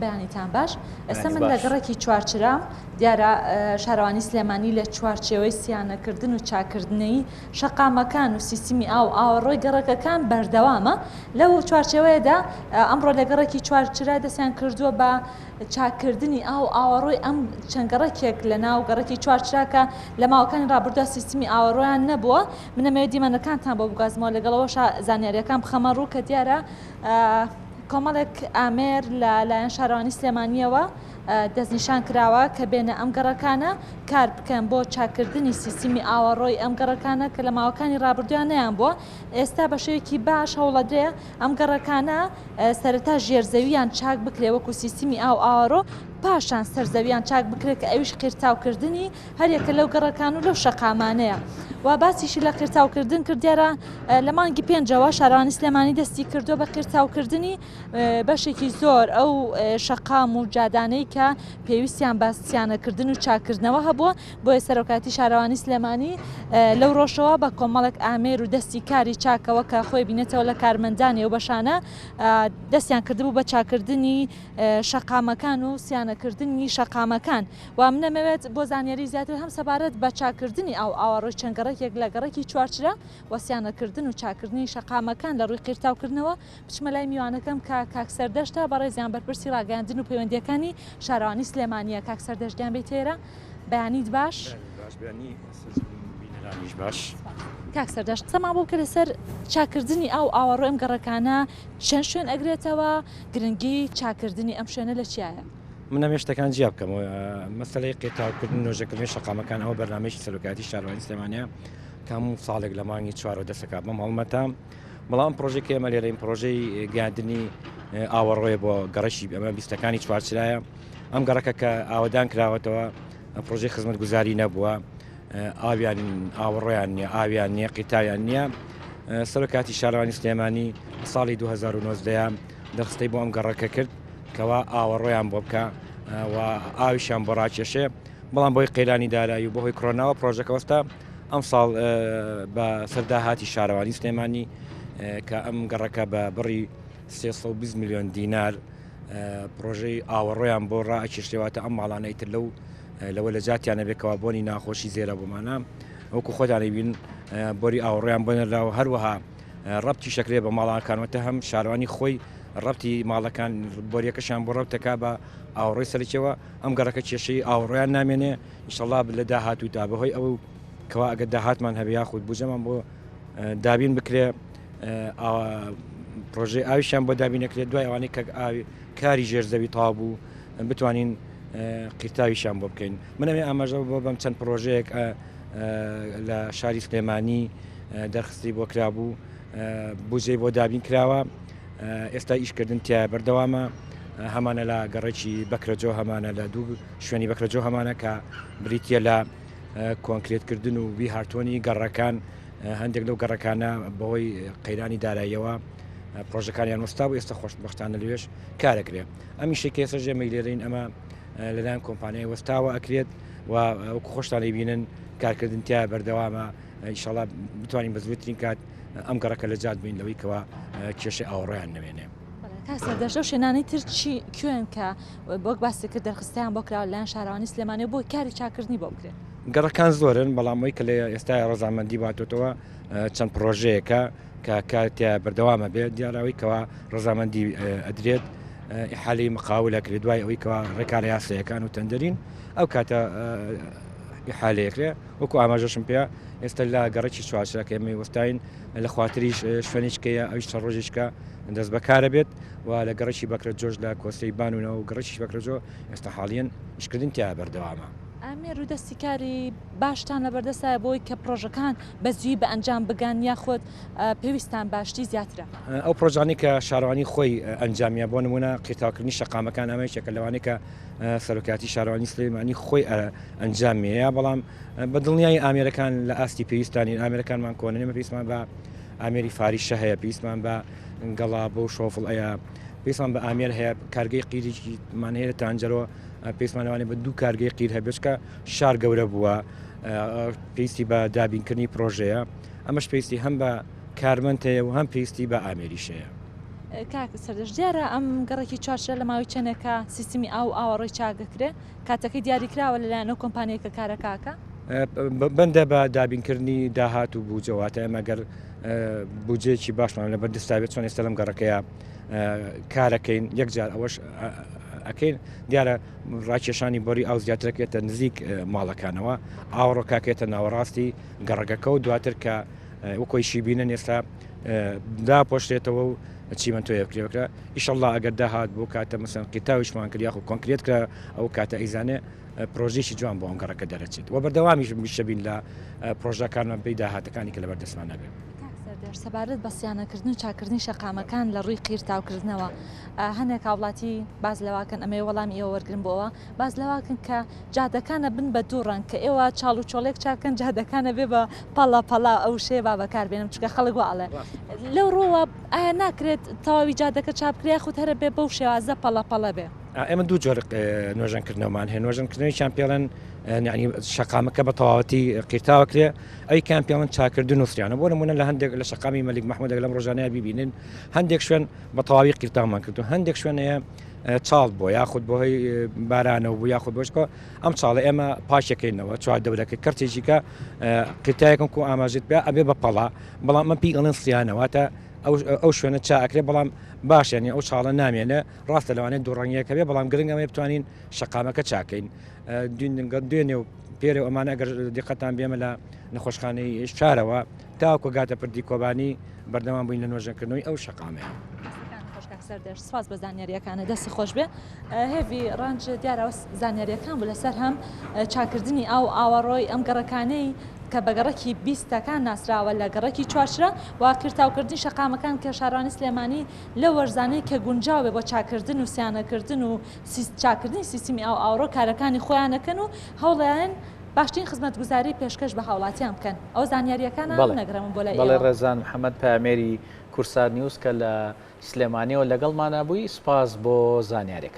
بەیانیتان باش ئێستا من لە گەڕێکی چوارچرا دیارە شارەوانی سلێمانی لە چوارچێوەی سیانەکردن و چاکردنەی شەقامەکان و سیستمی ئاوەڕۆی گەڕەکەکان بەردەوامە لەو چوارچێوەیەدا ئەمڕۆ لە گەڕێکی چوارچرا دەستیان کردووە بە چاکردنی ئاوەڕۆی ئەم چەند گەڕێکێک لە ناو گەڕێکی چوارچراکە لە ماوەکانی ڕابردووە سیستمی ئاوەڕۆیان نەبووە منەمەوێت دیمەنەکانتان بۆ بگازمەوە لەگەڵەوە زانیاریەکان بخەمە ڕوو کە دیارە کۆمەڵێک ئامێر لەلایەن شارەوانی سلێمانیەوە دەستنیشان کراوە کە بێنە ئەم گەڕەکانە کار بکەن بۆ چاکردنی سیستمی ئاوەڕۆی ئەم گەڕەکانە کە لە ماوەکانی ڕابردویان نەیان بووە ئێستا بە شێوەیەکی باش هەوڵەدرێ ئەم گەڕەکانە سەرەتا ژێرزەویان چاک بکرێ وەکو سیستمی ئاوەڕۆ پاشان سەرزەویان چاک بکرێت کە ئەویش قیرتاوکردنی هەرێکە لەو گەڕەکان و لەو شەقامانەیە و باسیشی لە قیرتاوکردن کردیارە لە مانگی پێنجەوە شارەوانی سلێمانی دەستی کردو بە قیرتاوکردنی بەشێکی زۆر ئەو شەقام و جادانەی کە پێویستیان باسییانەکردن و چاکردنەوە هەبووە بۆیە سەرۆکاتی شارەوانی سلێمانی لەو ڕۆژەوە بە کۆمەڵک ئامێر و دەستی کاری چاکەوە کە خۆی بینێتەوە لە کارمەندانی و بەشانە دەستیان کردبوو بە چاکردنی شەقامەکان و سیانەکردنی شەقامەکان و منەمەوێت بۆ زانیاری زیاتر هەم سەبارەت بە چاکردنی ئاوەڕۆی چەند گەڕێکێک لە گەڕێکی چوارچرا وەسیانەکردن و چاکردنی شەقامەکان لە ڕووی قیرتاوکردنەوە بچمە لای میوانەکەم کە کاکسەردەشتە بەڕێزیان بەرپرسی ڕاگەاندن و پەیوەندیەکانی شارەوانی سلێمانیە کاکسەردەشتیان بێت تێرە بەیانیت باش باش کاکسەردەشت قسەمان بۆ بکە لەسەر چاکردنی ئاوەڕۆی ئەم گەڕەکانە چەند شوێن ئەگرێتەوە گرنگی چاکردنی ئەم شوێنە لە چیایە؟ منە مێشتەکان جیا بکەم مەسەلەی قێتاوکردن نۆژەکردنی شەقامەکان ئەوە بەرنامەیەکی سەرۆکاتی شارەوانی سلێمانیە کەموو ساڵێک لە مانگی 4 دەسەکات بەم هەڵمەتە بەڵام پرۆژێکی ئێمە لێرەین پرۆژەی گاندنی ئاوەڕۆیە بۆ گەڕەشی ئەمە بیستەکانی چوارچرایە ئەم گەڕەکە کە ئاوەدان کراوەتەوە پرۆژەی خزمەتگوزاری نەبووە ئاویان ئاوەڕۆیان نییە ئاویان نییە قیتاویان نییە سەرۆکاتی شارەوانی سلێمانی ساڵی 2009 دەخستەی بۆ ئەم گەڕەکە کرد کەوا ئاوەڕۆیان بۆ بکە و ئاویشیان بۆ ڕاکێشێ بەڵام بۆی قەیرانی دارایی و بۆ هۆی کڕۆناوە پرۆژەکە وەستا ئەم ساڵ بە سەرداهاتی شارەوانی سلێمانی کە ئەم گەڕەکە بە بڕی 320 میلیۆن دینار پرۆژەی ئاوەڕۆیان بۆ ڕائکێشتێواتە ئەم ماڵانەی تر لەوە لە جاتیانە بێکەوە بۆنی ناخۆشی زێرە بۆمانە وەکو خۆدانی بین بۆری ئاوەڕۆیان بۆنەراوە هەروەها ڕەبتی شەکرێ بە ماڵەکانوەتە هەم شارەوانی خۆی ڕەبتی ماڵەکان بۆریەکەشان بۆ ڕەبتەکە بە ئاوەڕۆی سەرچەوە ئەم گەڕەکە کێشەی ئاوەڕۆیان نامێنێ ئینشەڵڵا لە داهاتوودا بەهۆی ئەو کەوا ئەگەر داهاتمان هەبێ یاخود بوجەمان بۆ دابین بکرێ پرۆژەی ئاویشیان بۆ دابینەکرێت دوای ئەوانەی کە کاری ژێرزەوی تاوا بوو بتوانین قیرتاویشان بۆ بکەین منەوێ ئاماژە بۆ بەم چەند پرۆژەیەک لە شاری سلێمانی دەرخستی بۆ کرابوو بودجەی بۆ دابین کراوە ئێستا ئیشکردن تیا بەردەوامە هەمانە لە گەڕێکی بەکرەجۆ هەمانە لە دوو شوێنی بەکرەجۆ هەمانە کە بریتە لە کۆنکرێتکردن و وی هارتۆنی گەڕەکان هەندێک لەو گەڕەکانە بەهۆی قەیرانی داراییەوە پرۆژەکانیان وەستا و ئێستا خۆشبەختانە لەوێش کارەکرێ ئەمی شێکێسە ژێمەی لێرەین ئەمە لەلایەن کۆمپانیای وەستاوە ئەکرێت و وەکو خۆشتانی بینن کارکردن تیا بەردەوامە ئینشەڵڵا بتوانین بە زووترین کات ئەم گەڕەکە لە جات بین لەوەی کەوا کێشەی ئاوەڕۆیان نەوێنێ کاسەردەشە و شوێنانی تر کوێن کە بۆک باسی کرد دەرخستیان بۆ کراوە لایەن شارەوانی سلێمانی بۆ کاری چاکردنی بۆ بکرێت گەڕەکان زۆرن بەڵامەوەی کە لە ئێستا ڕەزامەندی باتۆتەوە چەند پرۆژەیەکە کە کاتیا بەردەوامە بێت دیاراوی کەوا ڕەزامەندی ئەدرێت حالی مقاولەکرێت دوای ئەوەی کەوا ڕێکارە یاساییەکان و تەندەرین ئەو کاتە حالەیەکرێ وەکو ئاماژەشم پێ ئێستا لە گەڕێکی چوارچراکە ئێمەی وەستاین لە خواتریش شوێنیچکەیە ئەویش چەند ڕۆژێکە دەست بەکارە بێت و لە گەڕێکی بەکرەجۆش لە کۆستەی بانونەوە و گەڕێکی بەکرەجۆ ئێستا حاڵیان ئیشکردن تیا بەردەوامە ئامێر ڕوودەستی کاری باشتان لە بەردەستایە بۆی کە پرۆژەکان بەزوی بە ئەنجام بگان یاخۆت پێویستان باشتی زیاترە ئەو پرۆژانی کە شارەوانی خۆی ئەنجامیە بۆ نمونە قیتاوکردنی شەقامەکان ئەمەیەکە لەوانەیە کە سەرۆکاتی شارەوانی سلێمانی خۆی ئەنجامیەیە بەڵام بە دڵنیای ئامێرەکان لە ئاستی پێویستانی ئامێرەکانمان کۆنێمە پێویستمان بە ئامێری فاریشە هەیە پێویستمان بە گەڵا بۆ شۆفڵ ئەیە پێویستمان بە ئامێر هەیە کارگەی قیریمان هەیە تانجەرەوە پێویستمانەوانێ بە دوو کارگەی قیر هەبێشکە شار گەورە بووە پێویستی بە دابینکردنی پرۆژەیە ئەمەش پێویستی هەم بە کارمەند هەیە و هەم پێویستی بە ئامێریشەیە کاک سەردەش دیارە ئەم گەڕێکی چوارچرا لە ماوەی چەندێکە سیستمی ئاو ئاوەڕۆی چاگەکرێ کاتەکەی دیاریکراوە لەلایەن ئەو کۆمپانیەکە کارە کاکە بەندە بە دابینکردنی داهات و بوجەواتە ئەمەگەر بجێکی باشمان لە بەردەستاوێت چۆن ئێستا لەم گەڕەکەیە کارەکەین یەکجار ئەوەش ئەکەین دیارە ڕاکێشانی بۆری ئاو زیاترەکێتە نزیک ماڵەکانەوە ئاوڕۆ کاکێتە ناوەڕاستی گەڕەکەکە و دواتر کە وەکۆیشی بینن ئێستا داپۆشتێتەوە و چیمەندۆیەکرێکرا ئیشەڵڵا ئەگەر داهات بۆ کاتە مەسەن قیتاویشمان کرد یاخو کۆنکرێت کرا ئەو کاتە ئەیزانێ پرۆژێکی جوان بۆ ئەم گەڕەکە دەرەچێت و بەردەوامیش میشەبین لە پرۆژەکانمان پێی داهاتەکانی کە لەبەردەستمان نەبێت سەبارەت بە سیانەکردن و چاکردنی شەقامەکان لە ڕووی قیرتاوکردنەوە هەندێک هاوڵاتی باز لەواکەن ئەمێ وەڵامی ئێوە وەرگن بۆەوە باز لەواکن کە جادەکانە بن بە دوو ڕنگ کە ئێوە چاڵ و چۆڵێک چاکەن جادەکانە بێ بە پەڵا پەڵا ئەو شێ با بەکاربێنم چکە خەڵک واڵێ لەو ڕۆوە ئایا ناکرێت تەواوی جادەکە چاپکریا خودت هەرە بێ بەو شێوازە پەڵا پەڵە بێ ئێمە دوو جۆر نوێژەنکردنەوەمان هەیە نوێژەنکردنەوەی چیان ینی شەقامەکە بە تەواوەتی قیرتاوەکرێ ئەی کام پێڵەن چاکردن و سریانە بۆ نمونە لە هەندێک لە شەقامی مەلیک محمودێک لەم ڕۆژانەیە بیبینن هەندێک شوێن بە تەواوی قیرتامان کرد و هەندێک شوێنەیە چاڵ بۆ یاخود بۆ هەی بارانەوە بوو یاخود بۆشکۆ ئەم چاڵە ئێمە پاشەکەینەوە چوار دەورەکە کەرتێکیکە قیرتایەکەم و ئاماژێت بێ ئەبێ بە پەڵا بەڵام من پێی ئەڵێن سریانەوەتە ئەو شوێنە چاکرێ بەڵام باشێنی ئەو چاڵە نامێنە ڕاستە لەوانێت دووڕەنگیەکە بێ بەڵام گرنگەمە بتوانین شەقامەکە چاکەین دوێنێ و پێرە ئەمانە ئەگەر دیقەتان بێمە لە نەخۆشخانەی شارەوە تاوکۆ گاتە پردی کۆبانی بەردەوام بووین لە نوێژەکردنەوەی ئەو شەقامەیە سەردەش سواز بە زانیاریەکانە دەستی خۆش بێ هێوی ڕەنج دیارەوە زانیاریەکان بوو لەسەر هەم چاکردنی ئاو ئاوەڕۆی ئەم گەڕەکانەی کە بە گەڕەکی 20ەکان ناسراوە لە گەڕەکی چوارچرا وا کرتاوکردنی شەقامەکان کە شارانی سلێمانی لە وەرزانەی کە گونجاوێ بۆ چاکردن و سیانەکردن و چاکردنی سیستمی ئاو ئاوڕۆ کارەکانی خۆیانەکەن و هەوڵیان باشترین خزمەتگوزاری پێشکەش بە هاوڵاتیان بکەن ئەو زانیاریەکان نەگرەمە بۆ لای بەڵێ ڕێزان محەممەد پامێری کورسار نیوز کە لە سلێمانیەوە لەگەڵمانە بووی سپاس بۆ زانیاریەکان.